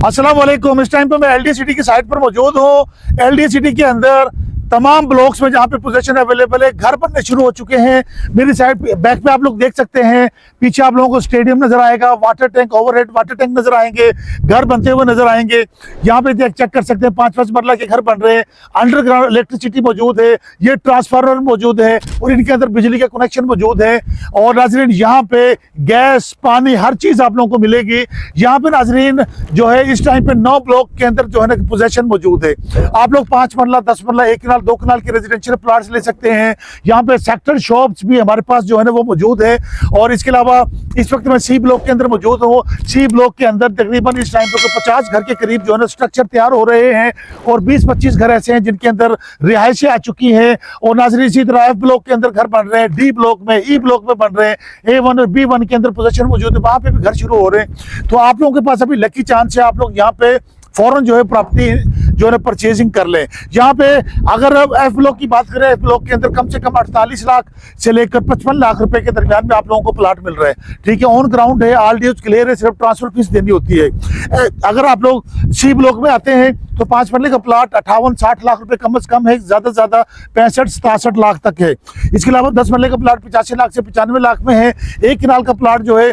अस्सलाम वालेकुम। इस टाइम पे मैं एलडी सिटी की साइट पर मौजूद हूँ। एलडी सिटी के अंदर तमाम ब्लॉक्स में जहाँ पे पोजीशन अवेलेबल है, घर बनने शुरू हो चुके हैं। मेरी साइड बैक पे आप लोग देख सकते हैं, पीछे आप लोगों को स्टेडियम नजर आएगा, water tank, overhead water tank नजर आएंगे, घर बनते हुए नजर आएंगे। यहाँ पे चेक कर सकते हैं 5-5 मरला के घर बन रहे हैं, अंडरग्राउंड इलेक्ट्रिसिटी मौजूद है, ये ट्रांसफार्मर मौजूद है और इनके अंदर बिजली का कनेक्शन मौजूद है। और नाजरीन यहाँ पे गैस, पानी, हर चीज आप लोगों को मिलेगी। यहाँ पे नाजरीन जो है इस टाइम पे 9 ब्लॉक के अंदर जो है ना पोजीशन मौजूद है। आप लोग 5 मरला, 10 मरला, 1 कनाल, 2 कनाल के रेजिडेंशियल प्लॉट्स ले सकते हैं। यहाँ पे सेक्टर शॉप्स भी हमारे पास जो है ना वो मौजूद है। और इसके अलावा इस वक्त मैं सी ब्लॉक के अंदर मौजूद हूँ। सी ब्लॉक के अंदर तकरीबन इस टाइम पे 50 घर के करीब जो है ना स्ट्रक्चर तैयार हो रहे हैं और 20-25 घर ऐसे हैं जिनके अंदर रिहायशें आ चुकी हैं। और नाजरीन इसी तरह एफ ब्लॉक के अंदर घर बन रहे हैं, डी ब्लॉक में, ई ब्लॉक में बन रहे हैं, A1 और B1 के अंदर पोजीशन मौजूद है, वहां पे भी घर शुरू हो रहे हैं। तो आप लोगों के पास अभी लकी चांस है, आप लोग यहाँ पे फौरन जो है प्रॉपर्टी जो है परचेजिंग कर लें। यहाँ पे अगर एफ ब्लॉक की बात करें, एफ ब्लॉक के अंदर कम से कम 48 लाख से लेकर 55 लाख रुपए के दरमियान में आप लोगों को प्लाट मिल रहा है। ठीक है, ऑन ग्राउंड है, ऑल ड्यूज क्लियर है, सिर्फ ट्रांसफर फीस देनी होती है। अगर आप लोग सी ब्लॉक में आते हैं तो 5 मरले का प्लाट 58-60 लाख रुपए कम से कम है, ज्यादा से ज्यादा 65-67 लाख तक है। इसके अलावा 10 मरले का प्लाट 85 लाख से 95 लाख में है। 1 कनाल का प्लाट जो है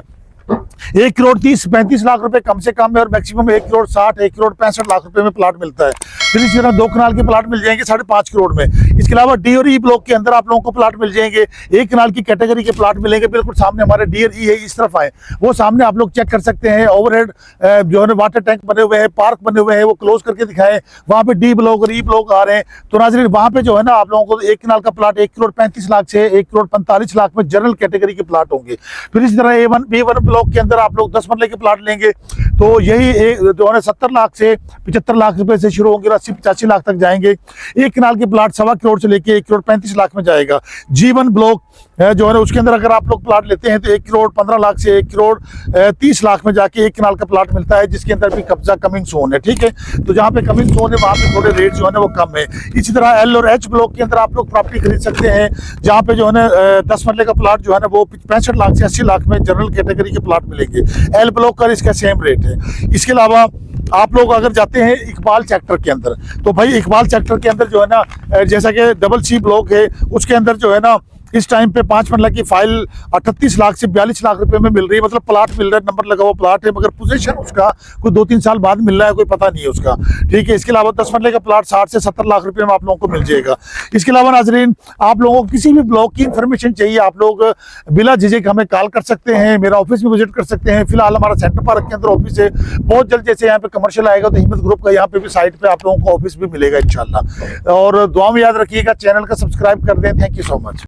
1 करोड़ 30-35 लाख रुपए कम से कम है और मैक्सिमम 1 करोड़ 60, 1 करोड़ 65 लाख रुपए में प्लाट मिलता है। फिर इसी तरह 2 कनाल के प्लाट मिल जाएंगे 5.5 करोड़ में। इसके अलावा डी और ई ब्लॉक के अंदर आप लोगों को प्लाट मिल जाएंगे, 1 कनाल की कैटेगरी के प्लाट मिलेंगे। बिल्कुल सामने हमारे डी और ई है, इस तरफ आए वो सामने आप लोग चेक कर सकते हैं। ओवरहेड जो है वाटर टैंक बने हुए हैं, पार्क बने हुए हैं, वो क्लोज करके दिखाए। वहाँ पे डी ब्लॉक और ई ब्लॉक आ रहे हैं। तो नाज़रीन वहाँ पे जो है ना आप लोगों को 1 कनाल का प्लाट 1 करोड़ 35 लाख से 1 करोड़ 45 लाख में जनरल कैटेगरी के प्लाट होंगे। फिर इसी तरह A1 B1 ब्लॉक के अंदर आप लोग 10 मरले के प्लाट लेंगे तो यही जो है 70 लाख से 75 लाख रुपए से शुरू होंगे और 80-85 लाख तक जाएंगे। 1 कनाल के प्लाट 1.25 करोड़ से लेके 1 करोड़ 35 लाख में जाएगा। G1 ब्लॉक जो है ना उसके अंदर अगर आप लोग प्लाट लेते हैं तो 1 करोड़ 15 लाख से 1 करोड़ 30 लाख में जाके 1 कनाल का प्लाट मिलता है, जिसके अंदर भी कब्जा कमिंग सोन है। ठीक है, तो जहाँ पे कमिंग सोन है वहाँ पे थोड़े रेट जो है ना वो कम है। इसी तरह L और H ब्लॉक के अंदर आप लोग प्रॉपर्टी खरीद सकते हैं, जहाँ पे जो है ना 10 मरले का प्लाट जो है ना वो 65 लाख से 80 लाख में जनरल कैटेगरी के प्लाट मिलेंगे। L ब्लॉक का इसका सेम रेट है। इसके अलावा आप लोग अगर जाते हैं इकबाल सेक्टर के अंदर तो भाई इकबाल सेक्टर के अंदर जो है ना जैसा कि डबल C ब्लॉक है उसके अंदर जो है ना इस टाइम पे 5 मरला की फाइल 38 लाख से 42 लाख रुपए में मिल रही है। मतलब प्लाट मिल रहा है, नंबर लगा हुआ प्लाट है, मगर पोजीशन उसका कोई 2-3 साल बाद मिल रहा है, कोई पता नहीं है उसका। ठीक है, इसके अलावा 10 मरले का प्लाट 60 से 70 लाख रुपए में आप लोगों को मिल जाएगा। इसके अलावा नाजरीन आप लोगों को किसी भी ब्लॉक की इंफॉर्मेशन चाहिए, आप लोग बिला झिझक हमें कॉल कर सकते हैं, मेरा ऑफिस में विजिट कर सकते हैं। फिलहाल हमारा सेंटर पार्क के अंदर ऑफिस है, बहुत जल्द जैसे यहाँ पे कमर्शियल आएगा तो हिम्मत ग्रुप का यहाँ पे भी साइट पे आप लोगों को ऑफिस भी मिलेगा इंशाल्लाह। और दुआ में याद रखिएगा, चैनल का सब्सक्राइब कर दें। Thank you so much.